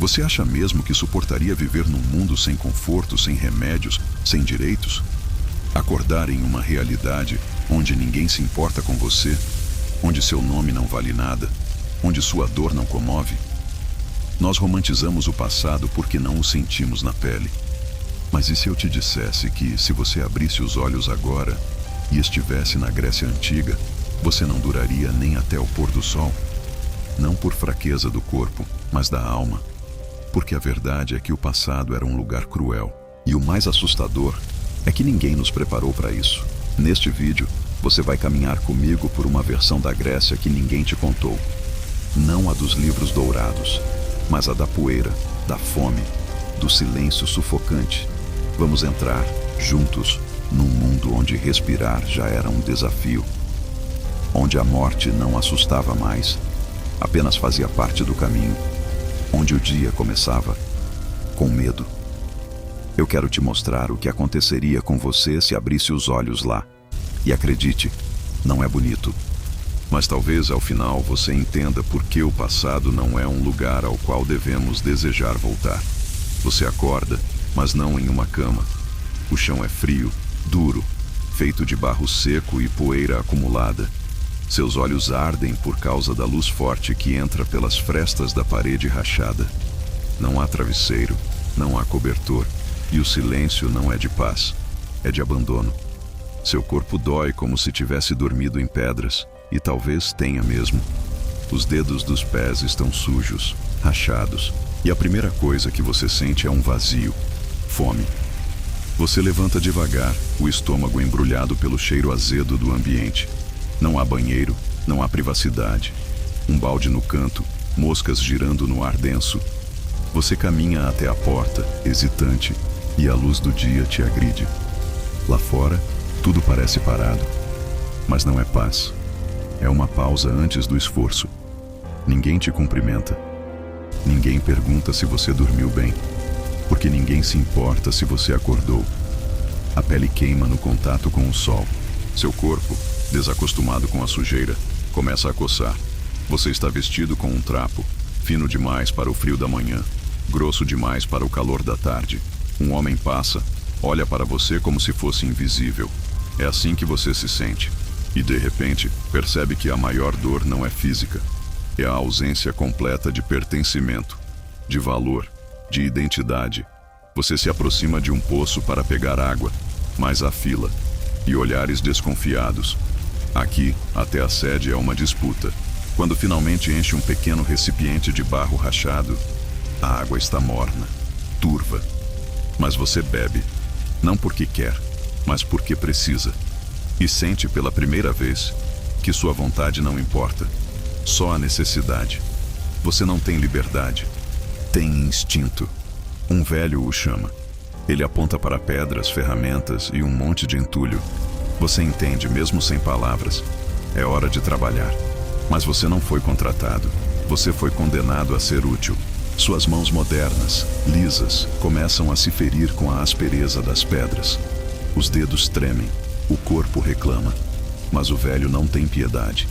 Você acha mesmo que suportaria viver num mundo sem conforto, sem remédios, sem direitos? Acordar em uma realidade onde ninguém se importa com você, onde seu nome não vale nada, onde sua dor não comove? Nós romantizamos o passado porque não o sentimos na pele. Mas e se eu te dissesse que, se você abrisse os olhos agora e estivesse na Grécia Antiga, você não duraria nem até o pôr do sol? Não por fraqueza do corpo, mas da alma. Porque a verdade é que o passado era um lugar cruel. E o mais assustador é que ninguém nos preparou para isso. Neste vídeo, você vai caminhar comigo por uma versão da Grécia que ninguém te contou. Não a dos livros dourados, mas a da poeira, da fome, do silêncio sufocante. Vamos entrar, juntos, num mundo onde respirar já era um desafio. Onde a morte não assustava mais, apenas fazia parte do caminho. Onde o dia começava com medo. Eu quero te mostrar o que aconteceria com você se abrisse os olhos lá. E acredite, não é bonito. Mas talvez ao final você entenda por que o passado não é um lugar ao qual devemos desejar voltar. Você acorda, mas não em uma cama. O chão é frio, duro, feito de barro seco e poeira acumulada. Seus olhos ardem por causa da luz forte que entra pelas frestas da parede rachada. Não há travesseiro, não há cobertor, e o silêncio não é de paz, é de abandono. Seu corpo dói como se tivesse dormido em pedras, e talvez tenha mesmo. Os dedos dos pés estão sujos, rachados, e a primeira coisa que você sente é um vazio, fome. Você levanta devagar, o estômago embrulhado pelo cheiro azedo do ambiente. Não há banheiro, não há privacidade. Um balde no canto, moscas girando no ar denso. Você caminha até a porta, hesitante, e a luz do dia te agride. Lá fora, tudo parece parado. Mas não é paz. É uma pausa antes do esforço. Ninguém te cumprimenta. Ninguém pergunta se você dormiu bem. Porque ninguém se importa se você acordou. A pele queima no contato com o sol. Seu corpo, desacostumado com a sujeira, começa a coçar. Você está vestido com um trapo, fino demais para o frio da manhã, grosso demais para o calor da tarde. Um homem passa, olha para você como se fosse invisível. É assim que você se sente. E de repente, percebe que a maior dor não é física. É a ausência completa de pertencimento, de valor, de identidade. Você se aproxima de um poço para pegar água, mas há fila e olhares desconfiados. Aqui, até a sede é uma disputa. Quando finalmente enche um pequeno recipiente de barro rachado, a água está morna, turva. Mas você bebe, não porque quer, mas porque precisa. E sente pela primeira vez que sua vontade não importa, só a necessidade. Você não tem liberdade, tem instinto. Um velho o chama. Ele aponta para pedras, ferramentas e um monte de entulho. Você entende, mesmo sem palavras. É hora de trabalhar. Mas você não foi contratado. Você foi condenado a ser útil. Suas mãos modernas, lisas, começam a se ferir com a aspereza das pedras. Os dedos tremem. O corpo reclama. Mas o velho não tem piedade.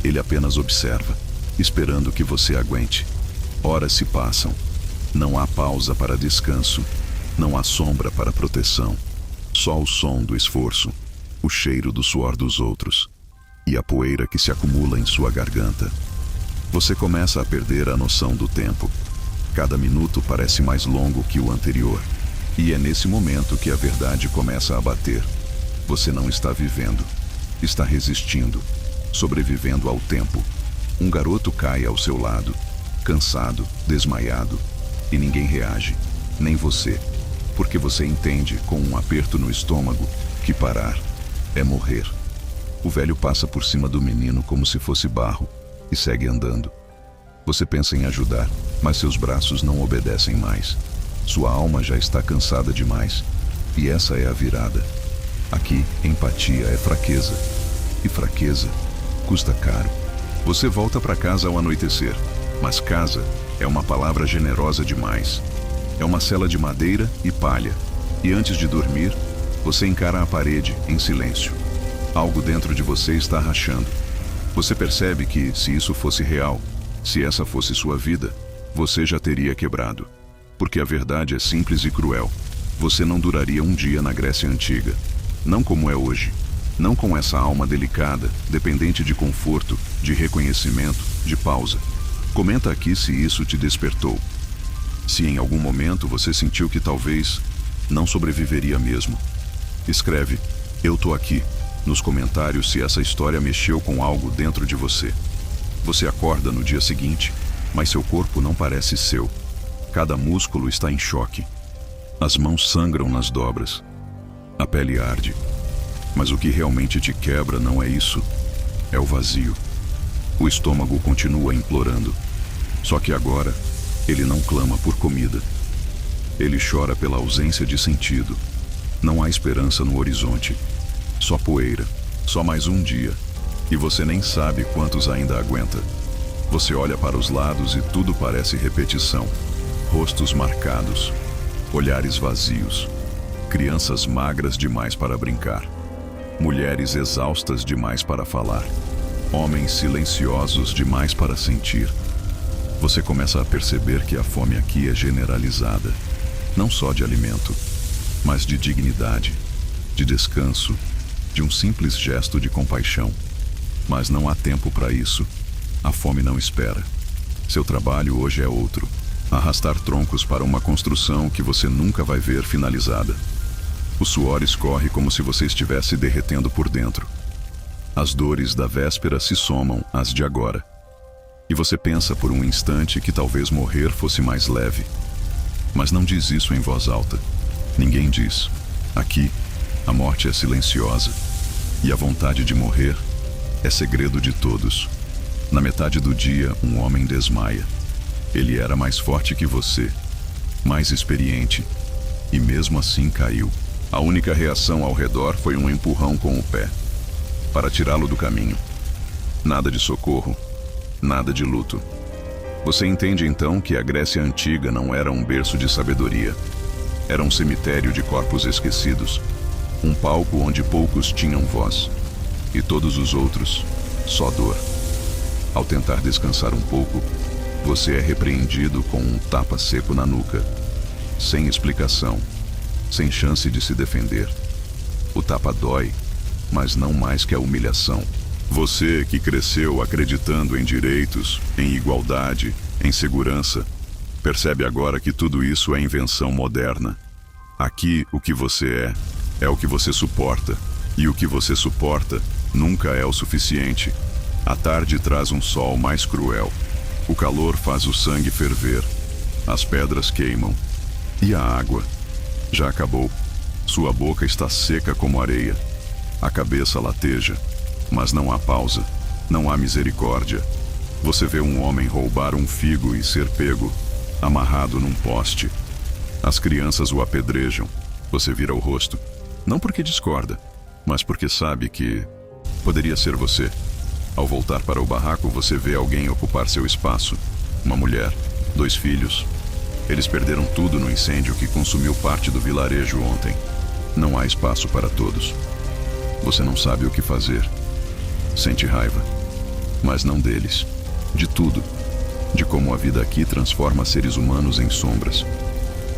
Ele apenas observa, esperando que você aguente. Horas se passam. Não há pausa para descanso. Não há sombra para proteção. Só o som do esforço, o cheiro do suor dos outros e a poeira que se acumula em sua garganta. Você começa a perder a noção do tempo. Cada minuto parece mais longo que o anterior. E é nesse momento que a verdade começa a bater. Você não está vivendo. Está resistindo, sobrevivendo ao tempo. Um garoto cai ao seu lado, cansado, desmaiado, e ninguém reage, nem você. Porque você entende, com um aperto no estômago, que parar é morrer. O velho passa por cima do menino como se fosse barro e segue andando. Você pensa em ajudar, mas seus braços não obedecem mais. Sua alma já está cansada demais. E essa é a virada. Aqui, empatia é fraqueza. E fraqueza custa caro. Você volta para casa ao anoitecer. Mas casa é uma palavra generosa demais. É uma cela de madeira e palha. E antes de dormir, você encara a parede em silêncio. Algo dentro de você está rachando. Você percebe que, se isso fosse real, se essa fosse sua vida, você já teria quebrado. Porque a verdade é simples e cruel. Você não duraria um dia na Grécia Antiga. Não como é hoje. Não com essa alma delicada, dependente de conforto, de reconhecimento, de pausa. Comenta aqui se isso te despertou. Se em algum momento você sentiu que talvez não sobreviveria mesmo. Escreve, eu tô aqui, nos comentários se essa história mexeu com algo dentro de você. Você acorda no dia seguinte, mas seu corpo não parece seu. Cada músculo está em choque. As mãos sangram nas dobras. A pele arde. Mas o que realmente te quebra não é isso. É o vazio. O estômago continua implorando. Só que agora, ele não clama por comida. Ele chora pela ausência de sentido. Não há esperança no horizonte. Só poeira. Só mais um dia. E você nem sabe quantos ainda aguenta. Você olha para os lados e tudo parece repetição. Rostos marcados. Olhares vazios. Crianças magras demais para brincar. Mulheres exaustas demais para falar. Homens silenciosos demais para sentir. Você começa a perceber que a fome aqui é generalizada. Não só de alimento, mas de dignidade, de descanso, de um simples gesto de compaixão. Mas não há tempo para isso. A fome não espera. Seu trabalho hoje é outro. Arrastar troncos para uma construção que você nunca vai ver finalizada. O suor escorre como se você estivesse derretendo por dentro. As dores da véspera se somam às de agora. E você pensa por um instante que talvez morrer fosse mais leve. Mas não diz isso em voz alta. Ninguém diz. Aqui, a morte é silenciosa. E a vontade de morrer é segredo de todos. Na metade do dia, um homem desmaia. Ele era mais forte que você, mais experiente, e mesmo assim caiu. A única reação ao redor foi um empurrão com o pé, para tirá-lo do caminho. Nada de socorro, nada de luto. Você entende então que a Grécia Antiga não era um berço de sabedoria. Era um cemitério de corpos esquecidos, um palco onde poucos tinham voz, e todos os outros, só dor. Ao tentar descansar um pouco, você é repreendido com um tapa seco na nuca, sem explicação, sem chance de se defender. O tapa dói, mas não mais que a humilhação. Você que cresceu acreditando em direitos, em igualdade, em segurança, percebe agora que tudo isso é invenção moderna. Aqui, o que você é o que você suporta, e o que você suporta nunca é o suficiente. A tarde traz um sol mais cruel. O calor faz o sangue ferver. As pedras queimam. E a água? Já acabou. Sua boca está seca como areia. A cabeça lateja. Mas não há pausa. Não há misericórdia. Você vê um homem roubar um figo e ser pego, amarrado num poste. As crianças o apedrejam. Você vira o rosto. Não porque discorda, mas porque sabe que poderia ser você. Ao voltar para o barraco, você vê alguém ocupar seu espaço. Uma mulher, 2 filhos. Eles perderam tudo no incêndio que consumiu parte do vilarejo ontem. Não há espaço para todos. Você não sabe o que fazer. Sente raiva. Mas não deles. De tudo. De como a vida aqui transforma seres humanos em sombras.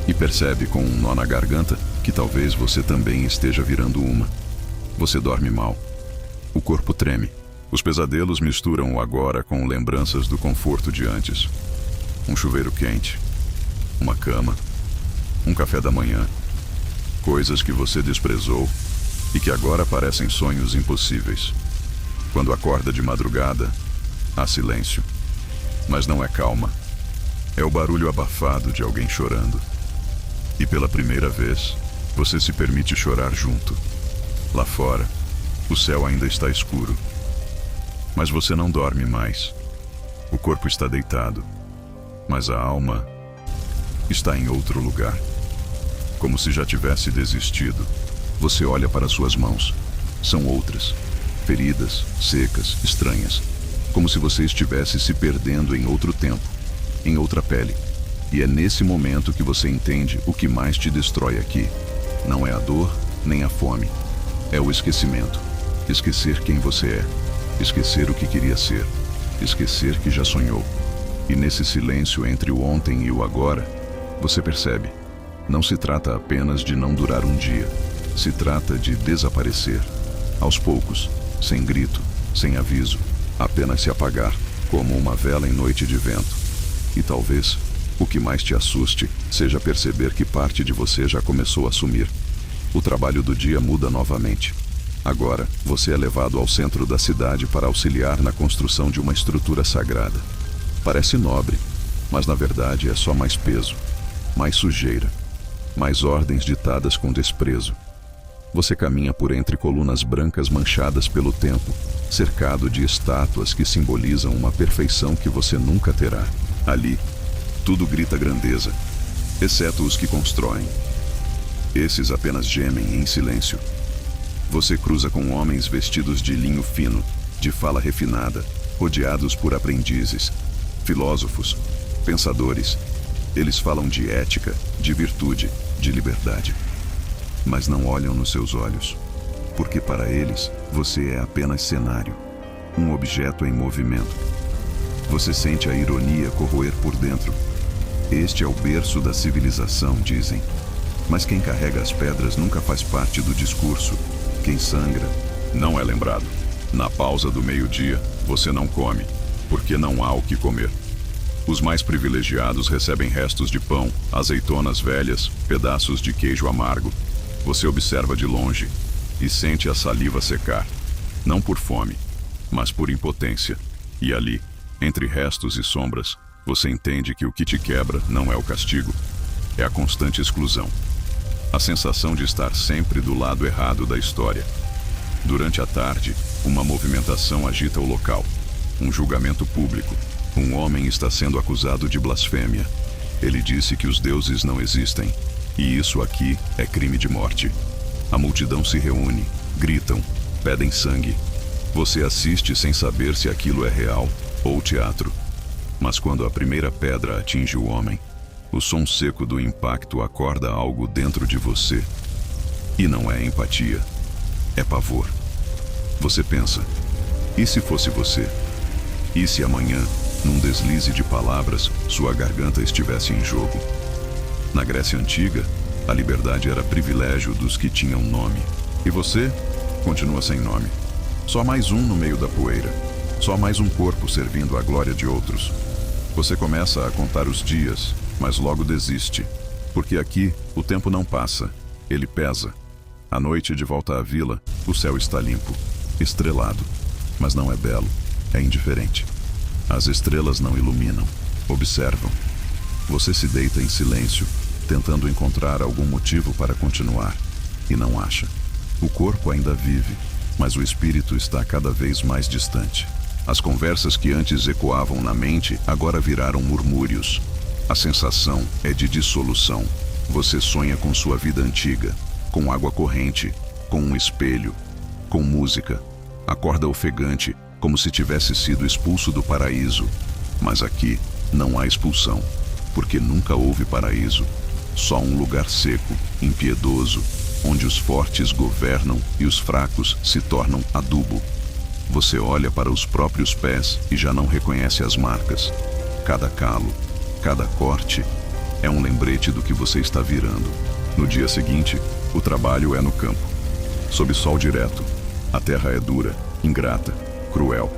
E percebe com um nó na garganta que talvez você também esteja virando uma. Você dorme mal. O corpo treme. Os pesadelos misturam o agora com lembranças do conforto de antes. Um chuveiro quente, uma cama, um café da manhã. Coisas que você desprezou e que agora parecem sonhos impossíveis. Quando acorda de madrugada, há silêncio. Mas não é calma. É o barulho abafado de alguém chorando. E pela primeira vez, você se permite chorar junto. Lá fora, o céu ainda está escuro. Mas você não dorme mais. O corpo está deitado, mas a alma está em outro lugar. Como se já tivesse desistido. Você olha para suas mãos. São outras. Feridas, secas, estranhas. Como se você estivesse se perdendo em outro tempo, em outra pele. E é nesse momento que você entende o que mais te destrói aqui. Não é a dor, nem a fome. É o esquecimento. Esquecer quem você é. Esquecer o que queria ser. Esquecer que já sonhou. E nesse silêncio entre o ontem e o agora, você percebe, não se trata apenas de não durar um dia. Se trata de desaparecer, aos poucos, sem grito, sem aviso, apenas se apagar, como uma vela em noite de vento. E talvez, o que mais te assuste, seja perceber que parte de você já começou a sumir. O trabalho do dia muda novamente. Agora, você é levado ao centro da cidade para auxiliar na construção de uma estrutura sagrada. Parece nobre, mas na verdade é só mais peso, mais sujeira, mais ordens ditadas com desprezo. Você caminha por entre colunas brancas manchadas pelo tempo, cercado de estátuas que simbolizam uma perfeição que você nunca terá. Ali, tudo grita grandeza, exceto os que constroem. Esses apenas gemem em silêncio. Você cruza com homens vestidos de linho fino, de fala refinada, rodeados por aprendizes, filósofos, pensadores. Eles falam de ética, de virtude, de liberdade. Mas não olham nos seus olhos, porque para eles você é apenas cenário, um objeto em movimento. Você sente a ironia corroer por dentro. Este é o berço da civilização, dizem. Mas quem carrega as pedras nunca faz parte do discurso. Quem sangra não é lembrado. Na pausa do meio-dia, você não come, porque não há o que comer. Os mais privilegiados recebem restos de pão, azeitonas velhas, pedaços de queijo amargo. Você observa de longe e sente a saliva secar, não por fome, mas por impotência. E ali, entre restos e sombras, você entende que o que te quebra não é o castigo, é a constante exclusão. A sensação de estar sempre do lado errado da história. Durante a tarde, uma movimentação agita o local. Um julgamento público. Um homem está sendo acusado de blasfêmia. Ele disse que os deuses não existem. E isso aqui é crime de morte. A multidão se reúne, gritam, pedem sangue. Você assiste sem saber se aquilo é real ou teatro. Mas quando a primeira pedra atinge o homem, o som seco do impacto acorda algo dentro de você. E não é empatia, é pavor. Você pensa, e se fosse você? E se amanhã, num deslize de palavras, sua garganta estivesse em jogo? Na Grécia Antiga, a liberdade era privilégio dos que tinham nome. E você continua sem nome. Só mais um no meio da poeira. Só mais um corpo servindo à glória de outros. Você começa a contar os dias, mas logo desiste. Porque aqui, o tempo não passa. Ele pesa. À noite, de volta à vila, o céu está limpo, estrelado. Mas não é belo, é indiferente. As estrelas não iluminam, observam. Você se deita em silêncio, tentando encontrar algum motivo para continuar, e não acha. O corpo ainda vive, mas o espírito está cada vez mais distante. As conversas que antes ecoavam na mente agora viraram murmúrios. A sensação é de dissolução. Você sonha com sua vida antiga, com água corrente, com um espelho, com música. Acorda ofegante, como se tivesse sido expulso do paraíso. Mas aqui não há expulsão, porque nunca houve paraíso. Só um lugar seco, impiedoso, onde os fortes governam e os fracos se tornam adubo. Você olha para os próprios pés e já não reconhece as marcas. Cada calo, cada corte é um lembrete do que você está virando. No dia seguinte, o trabalho é no campo. Sob sol direto, a terra é dura, ingrata, cruel.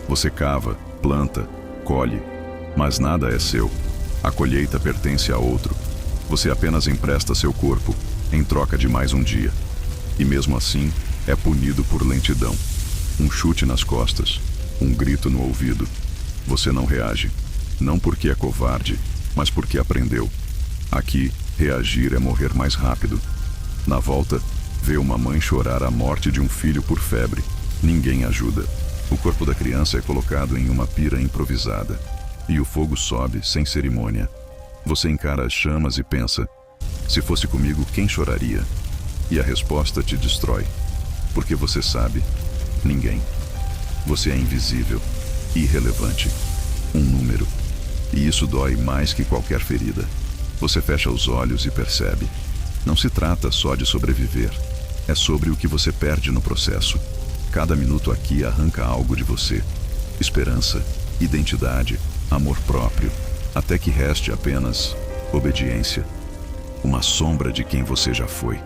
Você cava, planta, colhe, mas nada é seu. A colheita pertence a outro. Você apenas empresta seu corpo em troca de mais um dia. E mesmo assim, é punido por lentidão. Um chute nas costas, um grito no ouvido. Você não reage, não porque é covarde, mas porque aprendeu. Aqui, reagir é morrer mais rápido. Na volta, vê uma mãe chorar a morte de um filho por febre. Ninguém ajuda. O corpo da criança é colocado em uma pira improvisada. E o fogo sobe sem cerimônia. Você encara as chamas e pensa, se fosse comigo, quem choraria? E a resposta te destrói. Porque você sabe, ninguém. Você é invisível, irrelevante, um número. E isso dói mais que qualquer ferida. Você fecha os olhos e percebe. Não se trata só de sobreviver. É sobre o que você perde no processo. Cada minuto aqui arranca algo de você. Esperança, identidade, amor próprio, até que reste apenas obediência, uma sombra de quem você já foi.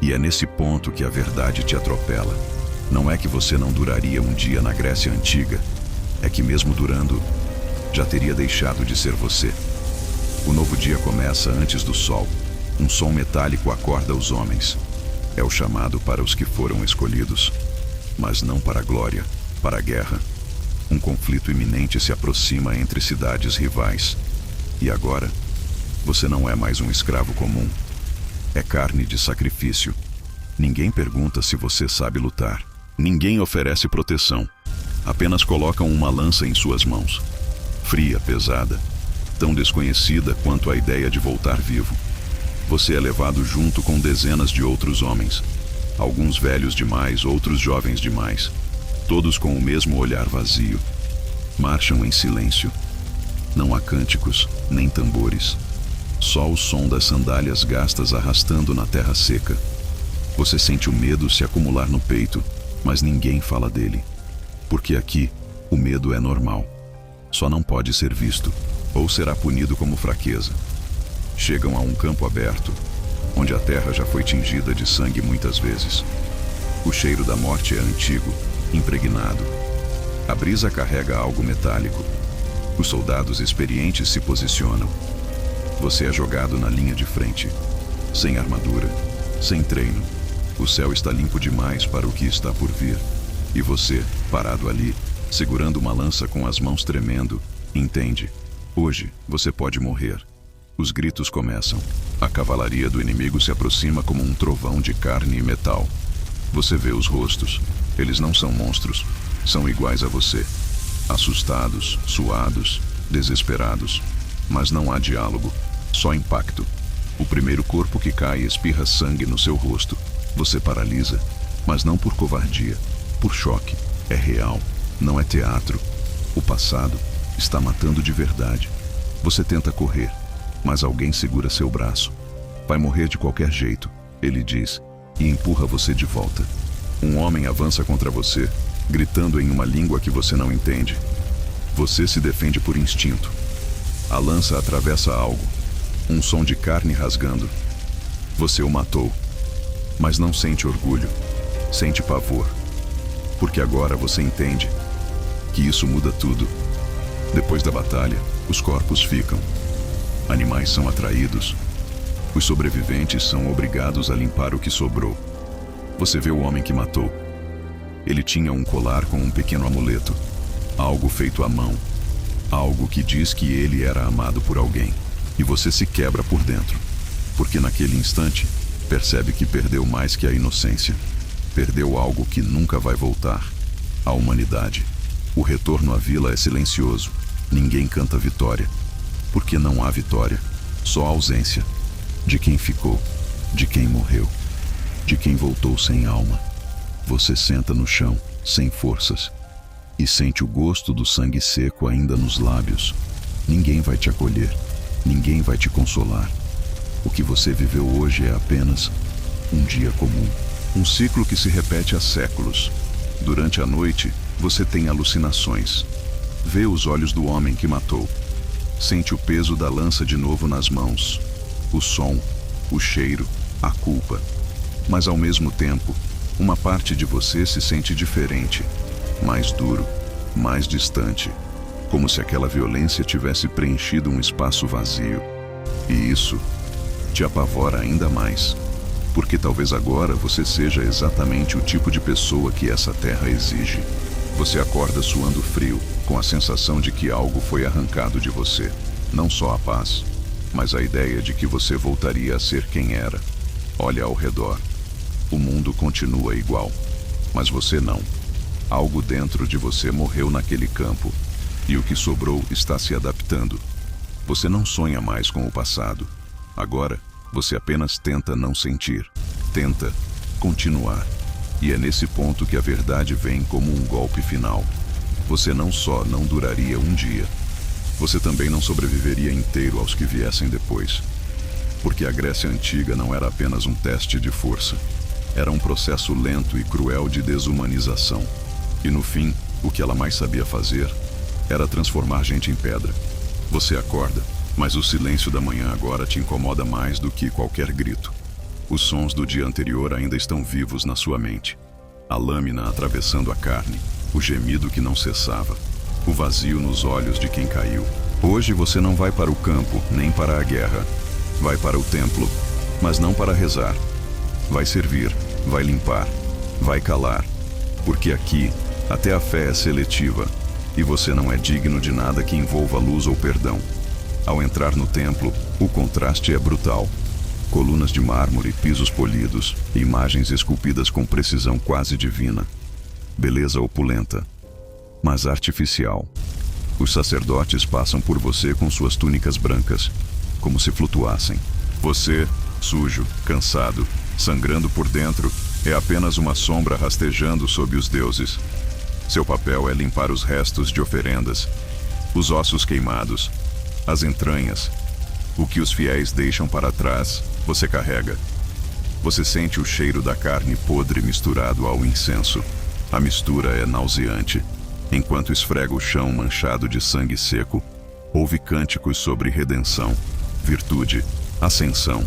E é nesse ponto que a verdade te atropela. Não é que você não duraria um dia na Grécia Antiga, é que mesmo durando, já teria deixado de ser você. O novo dia começa antes do sol. Um som metálico acorda os homens. É o chamado para os que foram escolhidos, mas não para a glória, para a guerra. Um conflito iminente se aproxima entre cidades rivais. E agora, você não é mais um escravo comum. É carne de sacrifício. Ninguém pergunta se você sabe lutar. Ninguém oferece proteção. Apenas colocam uma lança em suas mãos. Fria, pesada, tão desconhecida quanto a ideia de voltar vivo. Você é levado junto com dezenas de outros homens. Alguns velhos demais, outros jovens demais. Todos com o mesmo olhar vazio. Marcham em silêncio. Não há cânticos, nem tambores. Só o som das sandálias gastas arrastando na terra seca. Você sente o medo se acumular no peito, mas ninguém fala dele. Porque aqui, o medo é normal. Só não pode ser visto, ou será punido como fraqueza. Chegam a um campo aberto, onde a terra já foi tingida de sangue muitas vezes. O cheiro da morte é antigo, impregnado. A brisa carrega algo metálico. Os soldados experientes se posicionam. Você é jogado na linha de frente, sem armadura, sem treino. O céu está limpo demais para o que está por vir. E você, parado ali, segurando uma lança com as mãos tremendo, entende: hoje você pode morrer. Os gritos começam. A cavalaria do inimigo se aproxima como um trovão de carne e metal. Você vê os rostos. Eles não são monstros. São iguais a você. Assustados, suados, desesperados. Mas não há diálogo, só impacto. O primeiro corpo que cai espirra sangue no seu rosto. Você paralisa, mas não por covardia, por choque. É real, não é teatro. O passado está matando de verdade. Você tenta correr, mas alguém segura seu braço. Vai morrer de qualquer jeito, ele diz, e empurra você de volta. Um homem avança contra você, gritando em uma língua que você não entende. Você se defende por instinto. A lança atravessa algo, um som de carne rasgando. Você o matou, mas não sente orgulho, sente pavor. Porque agora você entende que isso muda tudo. Depois da batalha, os corpos ficam. Animais são atraídos. Os sobreviventes são obrigados a limpar o que sobrou. Você vê o homem que matou. Ele tinha um colar com um pequeno amuleto, algo feito à mão, algo que diz que ele era amado por alguém. E você se quebra por dentro, porque naquele instante percebe que perdeu mais que a inocência. Perdeu algo que nunca vai voltar: a humanidade. O retorno à vila é silencioso. Ninguém canta vitória, porque não há vitória, só ausência. De quem ficou, de quem morreu, de quem voltou sem alma. Você senta no chão, sem forças, e sente o gosto do sangue seco ainda nos lábios. Ninguém vai te acolher, ninguém vai te consolar. O que você viveu hoje é apenas um dia comum, um ciclo que se repete há séculos. Durante a noite, você tem alucinações. Vê os olhos do homem que matou. Sente o peso da lança de novo nas mãos. O som, o cheiro, a culpa. Mas ao mesmo tempo, uma parte de você se sente diferente, mais duro, mais distante, como se aquela violência tivesse preenchido um espaço vazio. E isso te apavora ainda mais, porque talvez agora você seja exatamente o tipo de pessoa que essa terra exige. Você acorda suando frio, com a sensação de que algo foi arrancado de você. Não só a paz, mas a ideia de que você voltaria a ser quem era. Olha ao redor. O mundo continua igual, mas você não. Algo dentro de você morreu naquele campo, e o que sobrou está se adaptando. Você não sonha mais com o passado. Agora, você apenas tenta não sentir. Tenta continuar. E é nesse ponto que a verdade vem como um golpe final. Você não só não duraria um dia, você também não sobreviveria inteiro aos que viessem depois. Porque a Grécia Antiga não era apenas um teste de força. Era um processo lento e cruel de desumanização. E no fim, o que ela mais sabia fazer era transformar gente em pedra. Você acorda, mas o silêncio da manhã agora te incomoda mais do que qualquer grito. Os sons do dia anterior ainda estão vivos na sua mente. A lâmina atravessando a carne, o gemido que não cessava, o vazio nos olhos de quem caiu. Hoje você não vai para o campo, nem para a guerra. Vai para o templo, mas não para rezar. Vai servir, vai limpar, vai calar. Porque aqui, até a fé é seletiva, e você não é digno de nada que envolva luz ou perdão. Ao entrar no templo, o contraste é brutal. Colunas de mármore, pisos polidos, imagens esculpidas com precisão quase divina. Beleza opulenta, mas artificial. Os sacerdotes passam por você com suas túnicas brancas, como se flutuassem. Você, sujo, cansado, sangrando por dentro, é apenas uma sombra rastejando sob os deuses. Seu papel é limpar os restos de oferendas, os ossos queimados, as entranhas. O que os fiéis deixam para trás, você carrega. Você sente o cheiro da carne podre misturado ao incenso. A mistura é nauseante. Enquanto esfrega o chão manchado de sangue seco, ouve cânticos sobre redenção, virtude, ascensão.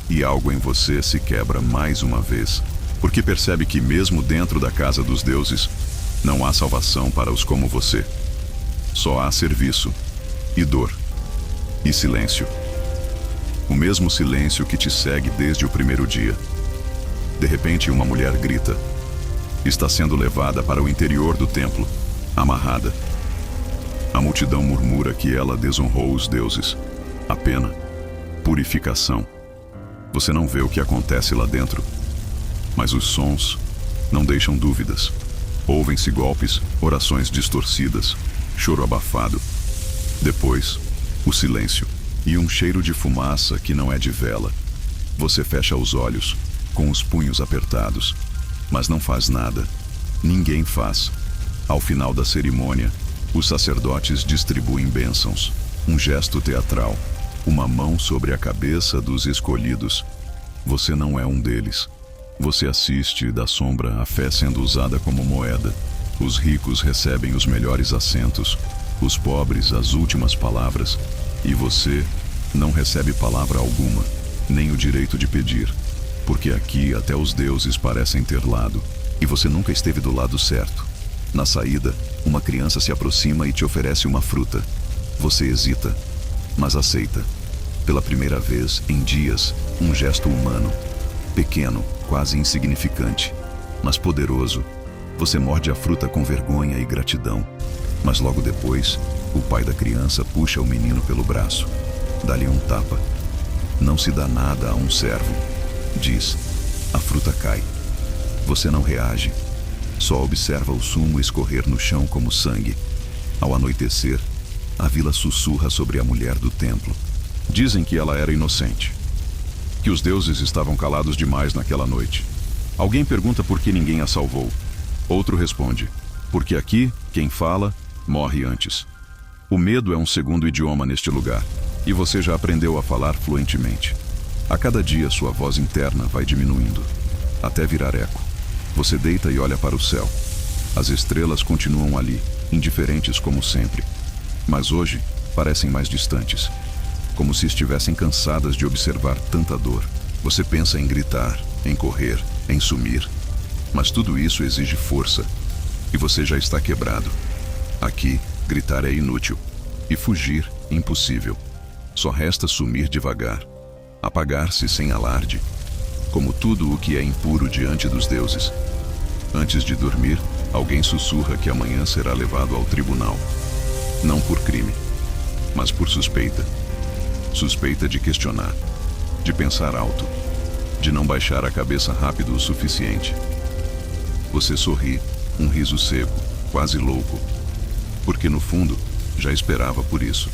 E algo em você se quebra mais uma vez, porque percebe que mesmo dentro da casa dos deuses, não há salvação para os como você. Só há serviço, e dor, e silêncio. O mesmo silêncio que te segue desde o primeiro dia. De repente, uma mulher grita. Está sendo levada para o interior do templo, amarrada. A multidão murmura que ela desonrou os deuses. A pena, purificação. Você não vê o que acontece lá dentro, mas os sons não deixam dúvidas. Ouvem-se golpes, orações distorcidas, choro abafado. Depois, o silêncio e um cheiro de fumaça que não é de vela. Você fecha os olhos, com os punhos apertados, mas não faz nada. Ninguém faz. Ao final da cerimônia, os sacerdotes distribuem bênçãos. Um gesto teatral, uma mão sobre a cabeça dos escolhidos. Você não é um deles. Você assiste da sombra a fé sendo usada como moeda. Os ricos recebem os melhores assentos, os pobres as últimas palavras, e você não recebe palavra alguma, nem o direito de pedir, porque aqui até os deuses parecem ter lado, e você nunca esteve do lado certo. Na saída, uma criança se aproxima e te oferece uma fruta. Você hesita, mas aceita. Pela primeira vez em dias, um gesto humano, pequeno, quase insignificante, mas poderoso. Você morde a fruta com vergonha e gratidão, mas logo depois, o pai da criança puxa o menino pelo braço, dá-lhe um tapa. Não se dá nada a um servo. Diz, a fruta cai. Você não reage, só observa o sumo escorrer no chão como sangue. Ao anoitecer, a vila sussurra sobre a mulher do templo. Dizem que ela era inocente, que os deuses estavam calados demais naquela noite. Alguém pergunta por que ninguém a salvou. Outro responde, porque aqui, quem fala, morre antes. O medo é um segundo idioma neste lugar, e você já aprendeu a falar fluentemente. A cada dia sua voz interna vai diminuindo, até virar eco. Você deita e olha para o céu. As estrelas continuam ali, indiferentes como sempre. Mas hoje, parecem mais distantes, como se estivessem cansadas de observar tanta dor. Você pensa em gritar, em correr, em sumir. Mas tudo isso exige força, e você já está quebrado. Aqui, gritar é inútil, e fugir, impossível. Só resta sumir devagar, apagar-se sem alarde, como tudo o que é impuro diante dos deuses. Antes de dormir, alguém sussurra que amanhã será levado ao tribunal. Não por crime, mas por suspeita. Suspeita de questionar, de pensar alto, de não baixar a cabeça rápido o suficiente. Você sorri, um riso seco, quase louco, porque no fundo já esperava por isso.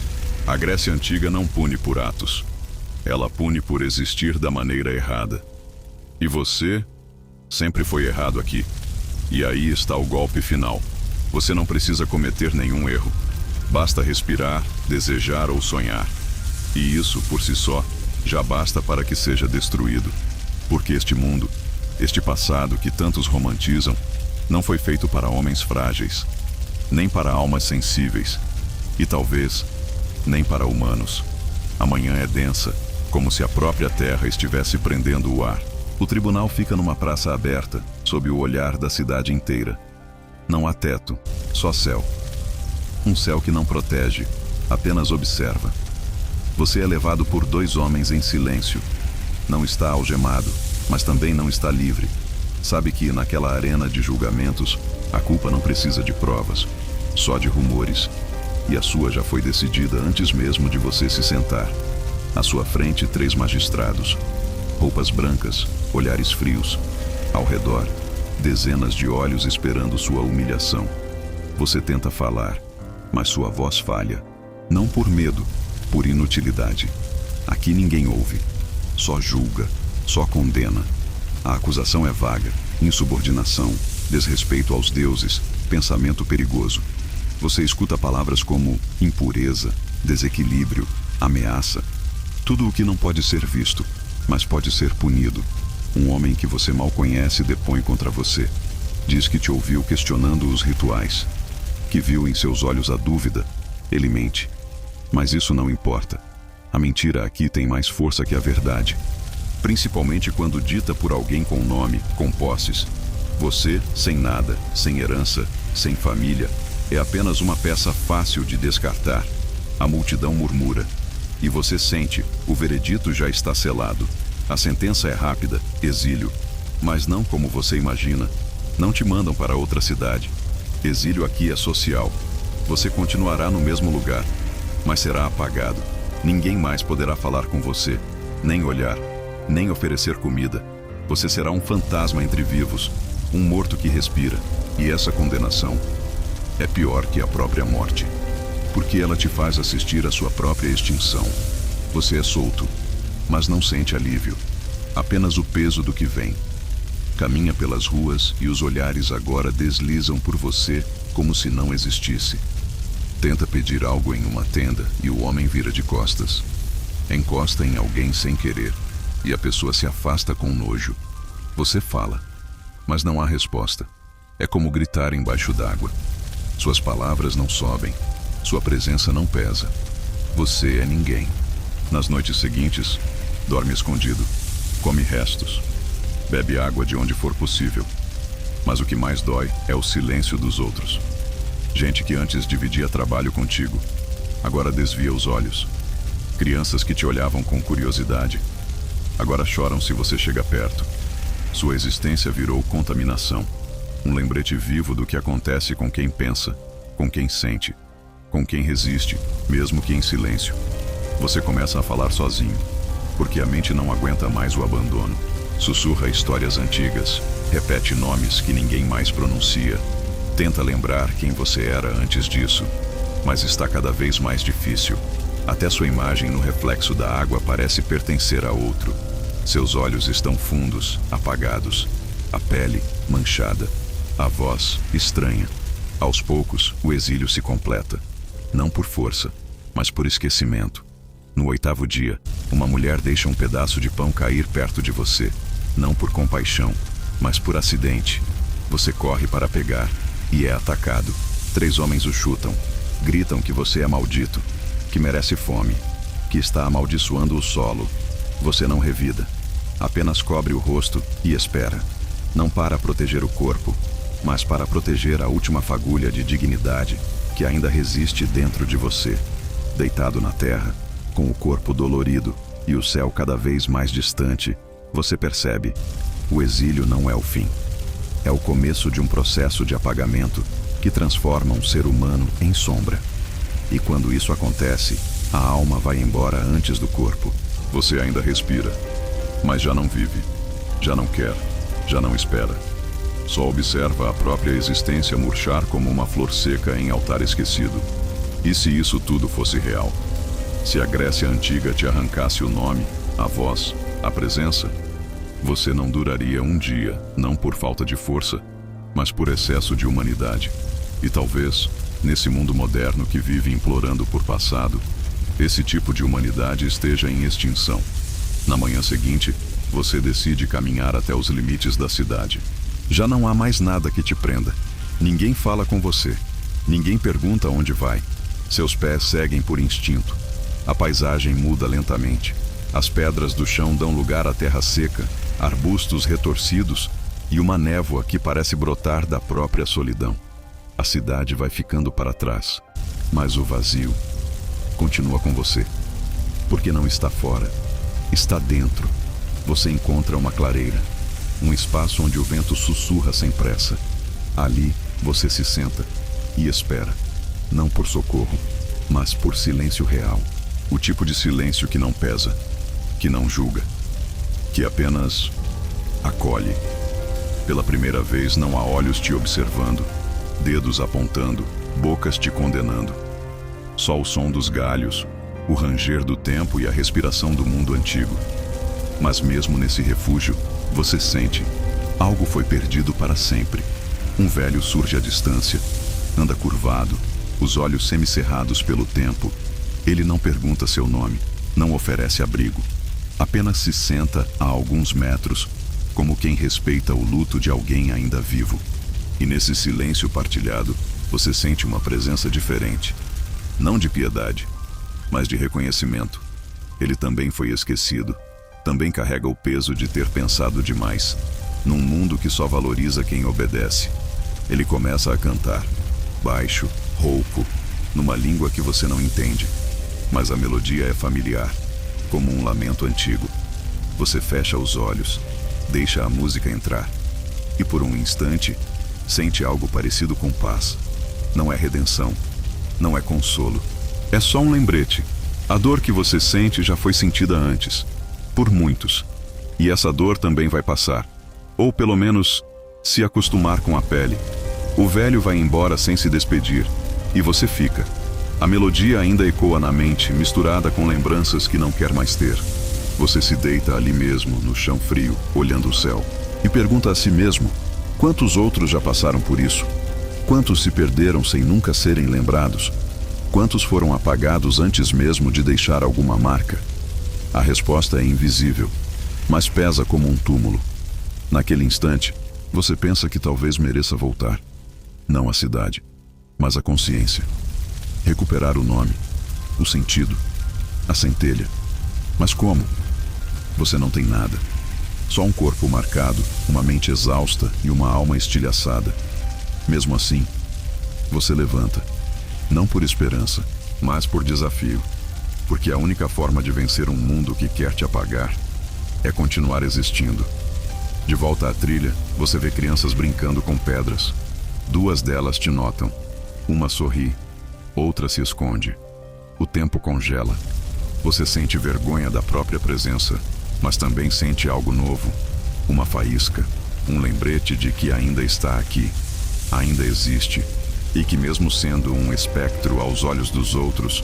A Grécia Antiga não pune por atos, ela pune por existir da maneira errada. E você sempre foi errado aqui. E aí está o golpe final. Você não precisa cometer nenhum erro. Basta respirar, desejar ou sonhar. E isso, por si só, já basta para que seja destruído. Porque este mundo, este passado que tantos romantizam, não foi feito para homens frágeis. nem para almas sensíveis, e talvez nem para humanos. A manhã é densa, como se a própria terra estivesse prendendo o ar. O tribunal fica numa praça aberta, sob o olhar da cidade inteira. Não há teto, só céu. Um céu que não protege, apenas observa. Você é levado por 2 homens em silêncio. Não está algemado, mas também não está livre. Sabe que naquela arena de julgamentos, a culpa não precisa de provas, só de rumores. E a sua já foi decidida antes mesmo de você se sentar. À sua frente, 3 magistrados. Roupas brancas, olhares frios. Ao redor, dezenas de olhos esperando sua humilhação. Você tenta falar, mas sua voz falha. Não por medo, por inutilidade. Aqui ninguém ouve. Só julga, só condena. A acusação é vaga, insubordinação, desrespeito aos deuses, pensamento perigoso. Você escuta palavras como impureza, desequilíbrio, ameaça. Tudo o que não pode ser visto, mas pode ser punido. Um homem que você mal conhece depõe contra você. Diz que te ouviu questionando os rituais, que viu em seus olhos a dúvida. Ele mente. Mas isso não importa. A mentira aqui tem mais força que a verdade. Principalmente quando dita por alguém com nome, com posses. Você, sem nada, sem herança, sem família, é apenas uma peça fácil de descartar. A multidão murmura. E você sente, o veredito já está selado. A sentença é rápida, exílio. Mas não como você imagina. Não te mandam para outra cidade. Exílio aqui é social. Você continuará no mesmo lugar, mas será apagado. Ninguém mais poderá falar com você, nem olhar, nem oferecer comida. Você será um fantasma entre vivos, um morto que respira. E essa condenação é pior que a própria morte, porque ela te faz assistir à sua própria extinção. Você é solto, mas não sente alívio, apenas o peso do que vem. Caminha pelas ruas e os olhares agora deslizam por você como se não existisse. Tenta pedir algo em uma tenda e o homem vira de costas. Encosta em alguém sem querer e a pessoa se afasta com nojo. Você fala, mas não há resposta. É como gritar embaixo d'água. Suas palavras não sobem, sua presença não pesa. Você é ninguém. Nas noites seguintes, dorme escondido, come restos, bebe água de onde for possível. Mas o que mais dói é o silêncio dos outros. Gente que antes dividia trabalho contigo, agora desvia os olhos. Crianças que te olhavam com curiosidade, agora choram se você chega perto. Sua existência virou contaminação, um lembrete vivo do que acontece com quem pensa, com quem sente, com quem resiste, mesmo que em silêncio. Você começa a falar sozinho, porque a mente não aguenta mais o abandono. Sussurra histórias antigas, repete nomes que ninguém mais pronuncia. Tenta lembrar quem você era antes disso, mas está cada vez mais difícil. Até sua imagem no reflexo da água parece pertencer a outro. Seus olhos estão fundos, apagados, a pele manchada, a voz estranha. Aos poucos, o exílio se completa, não por força, mas por esquecimento. No 8º dia, uma mulher deixa um pedaço de pão cair perto de você, não por compaixão, mas por acidente. Você corre para pegar e é atacado. 3 homens o chutam, gritam que você é maldito, que merece fome, que está amaldiçoando o solo. Você não revida, apenas cobre o rosto e espera. Não para proteger o corpo, mas para proteger a última fagulha de dignidade que ainda resiste dentro de você. Deitado na terra, com o corpo dolorido e o céu cada vez mais distante, você percebe: o exílio não é o fim. É o começo de um processo de apagamento que transforma um ser humano em sombra. E quando isso acontece, a alma vai embora antes do corpo. Você ainda respira, mas já não vive, já não quer, já não espera. Só observa a própria existência murchar como uma flor seca em altar esquecido. E se isso tudo fosse real? Se a Grécia antiga te arrancasse o nome, a voz, a presença, você não duraria um dia, não por falta de força, mas por excesso de humanidade. E talvez, nesse mundo moderno que vive implorando por passado, esse tipo de humanidade esteja em extinção. Na manhã seguinte, você decide caminhar até os limites da cidade. Já não há mais nada que te prenda. Ninguém fala com você. Ninguém pergunta onde vai. Seus pés seguem por instinto. A paisagem muda lentamente. As pedras do chão dão lugar à terra seca, arbustos retorcidos e uma névoa que parece brotar da própria solidão. A cidade vai ficando para trás, mas o vazio continua com você. Porque não está fora, está dentro. Você encontra uma clareira, um espaço onde o vento sussurra sem pressa. Ali você se senta e espera, não por socorro, mas por silêncio real. O tipo de silêncio que não pesa, que não julga, que apenas acolhe. Pela primeira vez não há olhos te observando, dedos apontando, bocas te condenando. Só o som dos galhos, o ranger do tempo e a respiração do mundo antigo. Mas mesmo nesse refúgio, você sente, algo foi perdido para sempre. Um velho surge à distância, anda curvado, os olhos semicerrados pelo tempo. Ele não pergunta seu nome, não oferece abrigo. Apenas se senta a alguns metros, como quem respeita o luto de alguém ainda vivo. E nesse silêncio partilhado, você sente uma presença diferente. Não de piedade, mas de reconhecimento. Ele também foi esquecido. Também carrega o peso de ter pensado demais. Num mundo que só valoriza quem obedece. Ele começa a cantar, baixo, rouco, numa língua que você não entende. Mas a melodia é familiar, como um lamento antigo. Você fecha os olhos, deixa a música entrar. E por um instante, sente algo parecido com paz. Não é redenção, não é consolo. É só um lembrete. A dor que você sente já foi sentida antes, por muitos. E essa dor também vai passar. Ou pelo menos, se acostumar com a pele. O velho vai embora sem se despedir, e você fica. A melodia ainda ecoa na mente, misturada com lembranças que não quer mais ter. Você se deita ali mesmo, no chão frio, olhando o céu, e pergunta a si mesmo: quantos outros já passaram por isso? Quantos se perderam sem nunca serem lembrados? Quantos foram apagados antes mesmo de deixar alguma marca? A resposta é invisível, mas pesa como um túmulo. Naquele instante, você pensa que talvez mereça voltar. Não a cidade, mas a consciência. Recuperar o nome, o sentido, a centelha. Mas como? Você não tem nada. Só um corpo marcado, uma mente exausta e uma alma estilhaçada. Mesmo assim, você levanta. Não por esperança, mas por desafio. Porque a única forma de vencer um mundo que quer te apagar é continuar existindo. De volta à trilha, você vê crianças brincando com pedras. 2 delas te notam. Uma sorri, outra se esconde. O tempo congela. Você sente vergonha da própria presença, mas também sente algo novo. Uma faísca, um lembrete de que ainda está aqui, ainda existe, e que mesmo sendo um espectro aos olhos dos outros,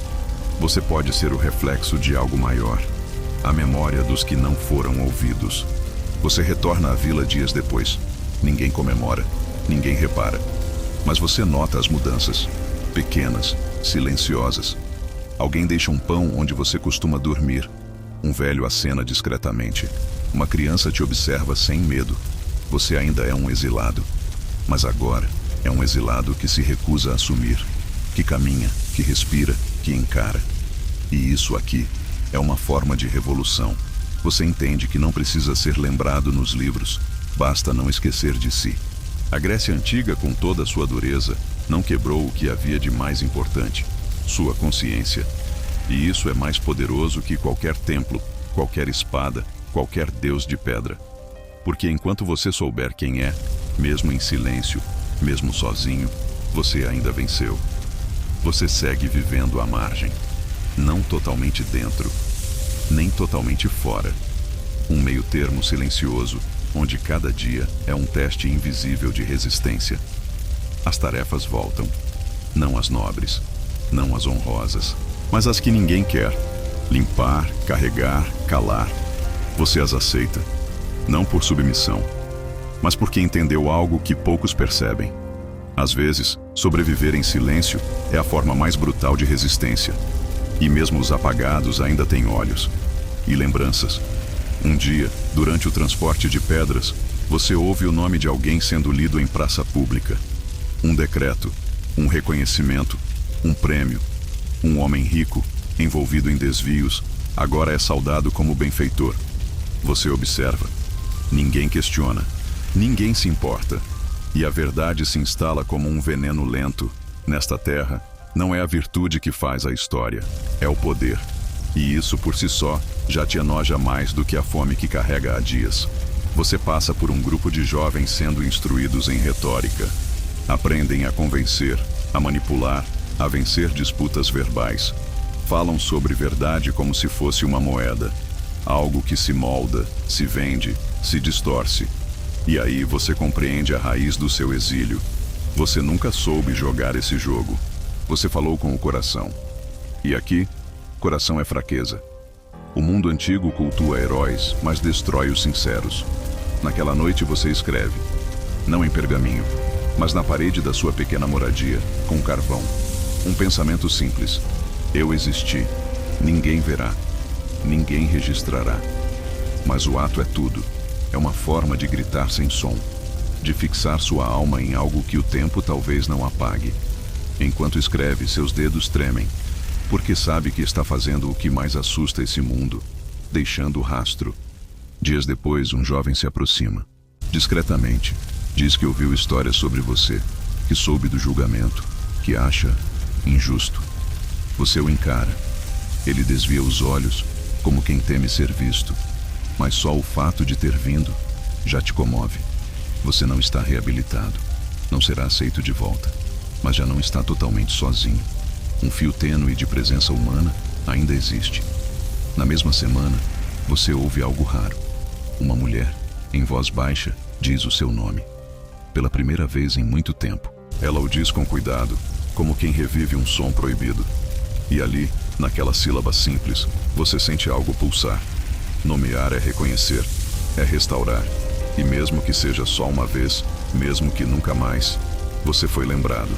você pode ser o reflexo de algo maior, a memória dos que não foram ouvidos. Você retorna à vila dias depois. Ninguém comemora, ninguém repara. Mas você nota as mudanças, pequenas, silenciosas. Alguém deixa um pão onde você costuma dormir. Um velho acena discretamente. Uma criança te observa sem medo. Você ainda é um exilado. Mas agora é um exilado que se recusa a assumir. Que caminha, que respira, que encara. E isso aqui é uma forma de revolução. Você entende que não precisa ser lembrado nos livros. Basta não esquecer de si. A Grécia Antiga, com toda a sua dureza, não quebrou o que havia de mais importante: sua consciência. E isso é mais poderoso que qualquer templo, qualquer espada, qualquer deus de pedra. Porque enquanto você souber quem é, mesmo em silêncio, mesmo sozinho, você ainda venceu. Você segue vivendo à margem, não totalmente dentro, nem totalmente fora. Um meio termo silencioso, onde cada dia é um teste invisível de resistência. As tarefas voltam, não as nobres, não as honrosas, mas as que ninguém quer. Limpar, carregar, calar. Você as aceita, não por submissão, mas porque entendeu algo que poucos percebem. Às vezes, sobreviver em silêncio é a forma mais brutal de resistência. E mesmo os apagados ainda têm olhos e lembranças. Um dia, durante o transporte de pedras, você ouve o nome de alguém sendo lido em praça pública. Um decreto, Um reconhecimento, um prêmio. Um homem rico, envolvido em desvios, agora é saudado como benfeitor. Você observa. Ninguém questiona. Ninguém se importa. E a verdade se instala como um veneno lento. Nesta terra, não é a virtude que faz a história, é o poder. E isso por si só já te enoja mais do que a fome que carrega há dias. Você passa por um grupo de jovens sendo instruídos em retórica. Aprendem a convencer, a manipular, a vencer disputas verbais. Falam sobre verdade como se fosse uma moeda. Algo que se molda, se vende, se distorce. E aí você compreende a raiz do seu exílio. Você nunca soube jogar esse jogo. Você falou com o coração. E aqui, coração é fraqueza. O mundo antigo cultua heróis, mas destrói os sinceros. Naquela noite você escreve, não em pergaminho, mas na parede da sua pequena moradia, com carvão. Um pensamento simples. Eu existi. Ninguém verá. Ninguém registrará. Mas o ato é tudo. É uma forma de gritar sem som. De fixar sua alma em algo que o tempo talvez não apague. Enquanto escreve, seus dedos tremem, porque sabe que está fazendo o que mais assusta esse mundo, deixando rastro. Dias depois, um jovem se aproxima. Discretamente, diz que ouviu histórias sobre você, que soube do julgamento, que acha injusto. Você o encara. Ele desvia os olhos, como quem teme ser visto. Mas só o fato de ter vindo já te comove. Você não está reabilitado. Não será aceito de volta. Mas já não está totalmente sozinho. Um fio tênue de presença humana ainda existe. Na mesma semana, você ouve algo raro. Uma mulher, em voz baixa, diz o seu nome. Pela primeira vez em muito tempo. Ela o diz com cuidado, como quem revive um som proibido. E ali, naquela sílaba simples, você sente algo pulsar. Nomear é reconhecer, é restaurar. E mesmo que seja só uma vez, mesmo que nunca mais, você foi lembrado.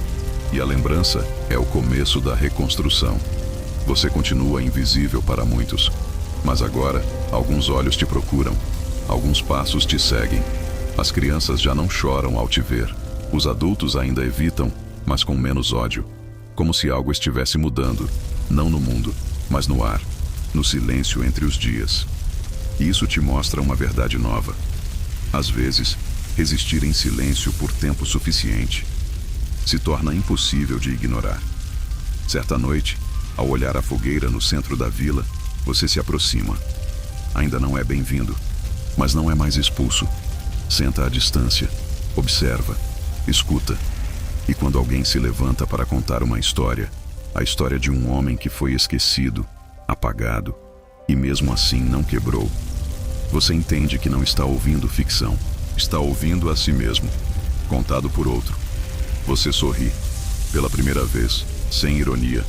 E a lembrança é o começo da reconstrução. Você continua invisível para muitos, mas agora alguns olhos te procuram, alguns passos te seguem. As crianças já não choram ao te ver. Os adultos ainda evitam, mas com menos ódio. Como se algo estivesse mudando, não no mundo, mas no ar, no silêncio entre os dias. E isso te mostra uma verdade nova. Às vezes, resistir em silêncio por tempo suficiente se torna impossível de ignorar. Certa noite, ao olhar a fogueira no centro da vila, você se aproxima. Ainda não é bem-vindo, mas não é mais expulso. Senta à distância, observa, escuta. E quando alguém se levanta para contar uma história, a história de um homem que foi esquecido, apagado, e mesmo assim não quebrou, você entende que não está ouvindo ficção, está ouvindo a si mesmo, contado por outro. Você sorri, pela primeira vez, sem ironia,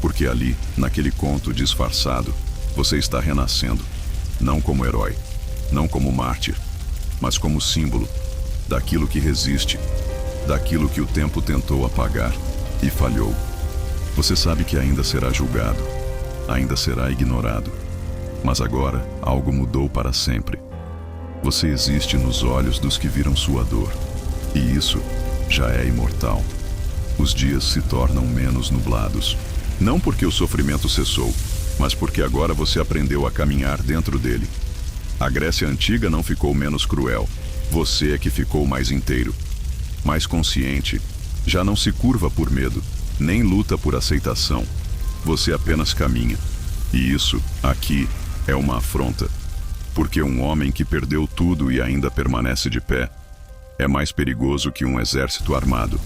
porque ali, naquele conto disfarçado, você está renascendo, não como herói, não como mártir, mas como símbolo daquilo que resiste, daquilo que o tempo tentou apagar e falhou. Você sabe que ainda será julgado, ainda será ignorado, mas agora algo mudou para sempre. Você existe nos olhos dos que viram sua dor, e isso já é imortal. Os dias se tornam menos nublados, não porque o sofrimento cessou, mas porque agora você aprendeu a caminhar dentro dele. A Grécia Antiga não ficou menos cruel, você é que ficou mais inteiro, mais consciente, já não se curva por medo, nem luta por aceitação, você apenas caminha. E isso, aqui, é uma afronta, porque um homem que perdeu tudo e ainda permanece de pé é mais perigoso que um exército armado.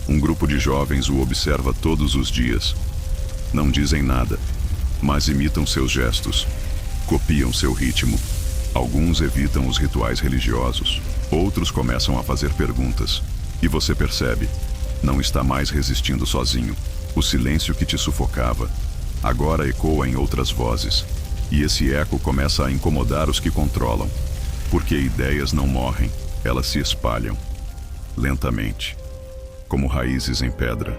Um grupo de jovens o observa todos os dias. Não dizem nada, mas imitam seus gestos, copiam seu ritmo. Alguns evitam os rituais religiosos, outros começam a fazer perguntas. E você percebe, não está mais resistindo sozinho. O silêncio que te sufocava agora ecoa em outras vozes. E esse eco começa a incomodar os que controlam, porque ideias não morrem, elas se espalham, lentamente, como raízes em pedra.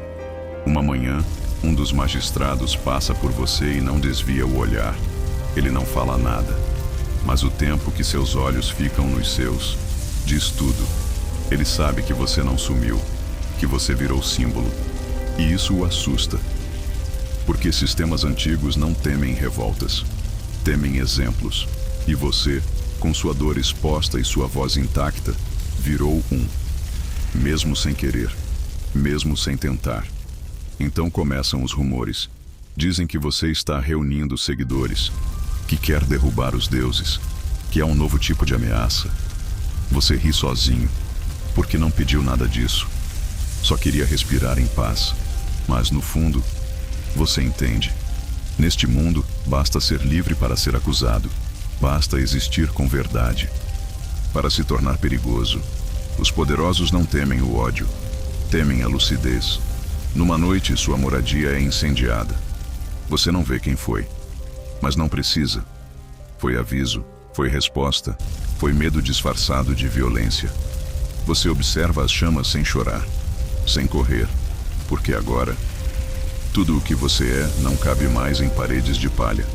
Uma manhã, um dos magistrados passa por você e não desvia o olhar. Ele não fala nada, mas o tempo que seus olhos ficam nos seus diz tudo. Ele sabe que você não sumiu, que você virou símbolo. E isso o assusta. Porque sistemas antigos não temem revoltas, temem exemplos. E você, com sua dor exposta e sua voz intacta, virou um. Mesmo sem querer, mesmo sem tentar. Então começam os rumores. Dizem que você está reunindo seguidores, que quer derrubar os deuses, que é um novo tipo de ameaça. Você ri sozinho, porque não pediu nada disso. Só queria respirar em paz. Mas no fundo, você entende. Neste mundo, basta ser livre para ser acusado. Basta existir com verdade. Para se tornar perigoso, os poderosos não temem o ódio, temem a lucidez. Numa noite, sua moradia é incendiada. Você não vê quem foi, mas não precisa. Foi aviso, foi resposta, foi medo disfarçado de violência. Você observa as chamas sem chorar, sem correr, porque agora, tudo o que você é não cabe mais em paredes de palha.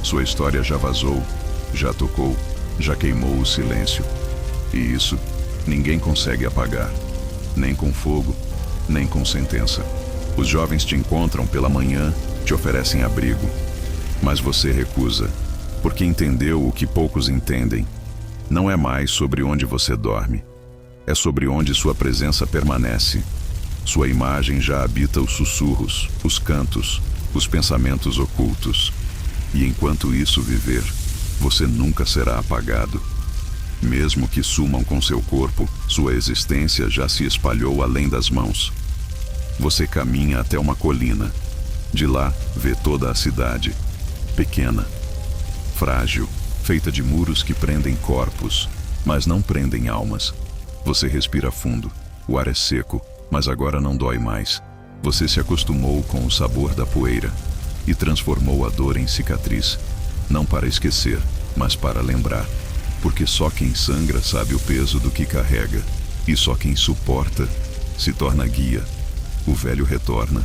Sua história já vazou, já tocou, já queimou o silêncio. E isso, ninguém consegue apagar, nem com fogo, nem com sentença. Os jovens te encontram pela manhã, te oferecem abrigo, mas você recusa, porque entendeu o que poucos entendem. Não é mais sobre onde você dorme, é sobre onde sua presença permanece. Sua imagem já habita os sussurros, os cantos, os pensamentos ocultos. E enquanto isso viver, você nunca será apagado. Mesmo que sumam com seu corpo, sua existência já se espalhou além das mãos. Você caminha até uma colina. De lá, vê toda a cidade. Pequena, frágil, feita de muros que prendem corpos, mas não prendem almas. Você respira fundo. O ar é seco, mas agora não dói mais. Você se acostumou com o sabor da poeira e transformou a dor em cicatriz. Não para esquecer, mas para lembrar. Porque só quem sangra sabe o peso do que carrega. E só quem suporta se torna guia. O velho retorna.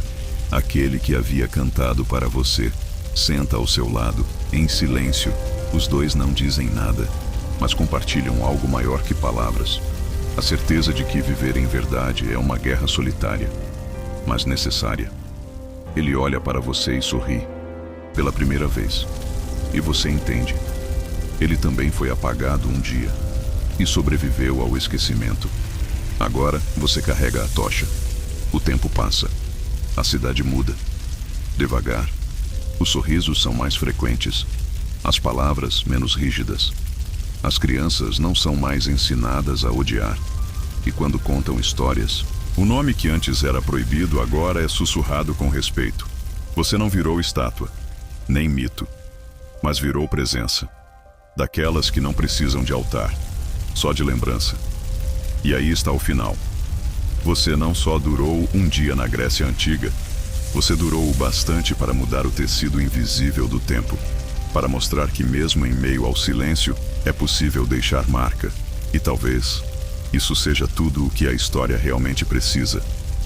Aquele que havia cantado para você senta ao seu lado, em silêncio. Os dois não dizem nada, mas compartilham algo maior que palavras. A certeza de que viver em verdade é uma guerra solitária, mas necessária. Ele olha para você e sorri, pela primeira vez. E você entende. Ele também foi apagado um dia e sobreviveu ao esquecimento. Agora você carrega a tocha. O tempo passa. A cidade muda. Devagar. Os sorrisos são mais frequentes. As palavras menos rígidas. As crianças não são mais ensinadas a odiar. E quando contam histórias, o nome que antes era proibido agora é sussurrado com respeito. Você não virou estátua, nem mito, mas virou presença. Daquelas que não precisam de altar, só de lembrança. E aí está o final. Você não só durou um dia na Grécia Antiga, você durou o bastante para mudar o tecido invisível do tempo, para mostrar que mesmo em meio ao silêncio, é possível deixar marca. E talvez isso seja tudo o que a história realmente precisa.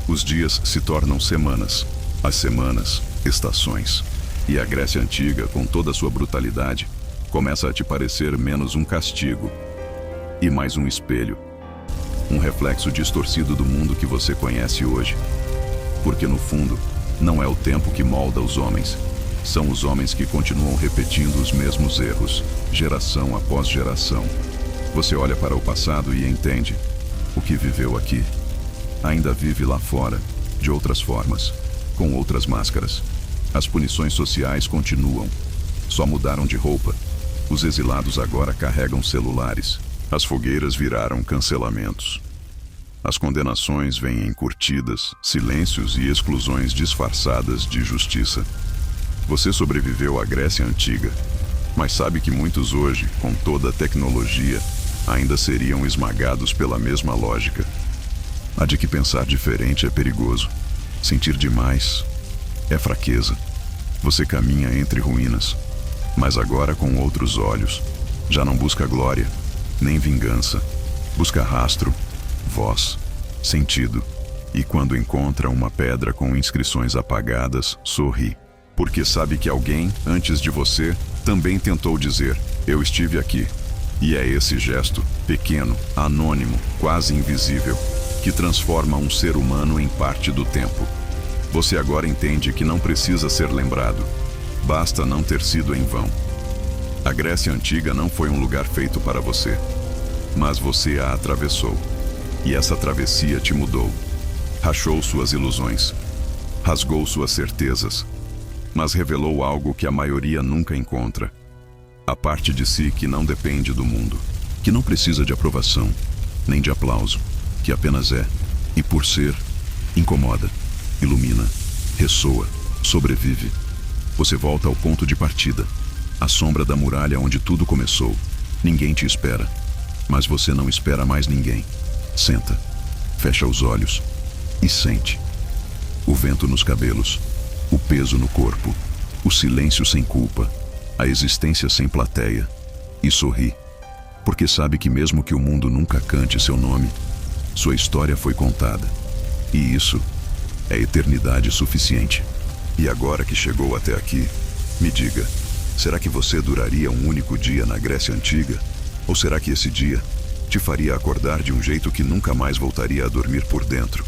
Os dias se tornam semanas, as semanas, estações. E a Grécia Antiga, com toda a sua brutalidade, começa a te parecer menos um castigo e mais um espelho. Um reflexo distorcido do mundo que você conhece hoje. Porque no fundo, não é o tempo que molda os homens. São os homens que continuam repetindo os mesmos erros, geração após geração. Você olha para o passado e entende. O que viveu aqui, ainda vive lá fora, de outras formas, com outras máscaras. As punições sociais continuam, só mudaram de roupa. Os exilados agora carregam celulares. As fogueiras viraram cancelamentos. As condenações vêm em curtidas, silêncios e exclusões disfarçadas de justiça. Você sobreviveu à Grécia Antiga, mas sabe que muitos hoje, com toda a tecnologia, ainda seriam esmagados pela mesma lógica. A de que pensar diferente é perigoso. Sentir demais é fraqueza. Você caminha entre ruínas, mas agora com outros olhos. Já não busca glória, nem vingança. Busca rastro, voz, sentido. E quando encontra uma pedra com inscrições apagadas, sorri. Porque sabe que alguém, antes de você, também tentou dizer: eu estive aqui. E é esse gesto, pequeno, anônimo, quase invisível, que transforma um ser humano em parte do tempo. Você agora entende que não precisa ser lembrado. Basta não ter sido em vão. A Grécia Antiga não foi um lugar feito para você, mas você a atravessou. E essa travessia te mudou. Rachou suas ilusões, rasgou suas certezas, mas revelou algo que a maioria nunca encontra. A parte de si que não depende do mundo, que não precisa de aprovação, nem de aplauso, que apenas é, e por ser, incomoda, ilumina, ressoa, sobrevive. Você volta ao ponto de partida, à sombra da muralha onde tudo começou. Ninguém te espera, mas você não espera mais ninguém. Senta, fecha os olhos e sente. O vento nos cabelos, o peso no corpo, o silêncio sem culpa, a existência sem plateia. E sorri, porque sabe que mesmo que o mundo nunca cante seu nome, sua história foi contada. E isso é eternidade suficiente. E agora que chegou até aqui, me diga, será que você duraria um único dia na Grécia Antiga? Ou será que esse dia te faria acordar de um jeito que nunca mais voltaria a dormir por dentro?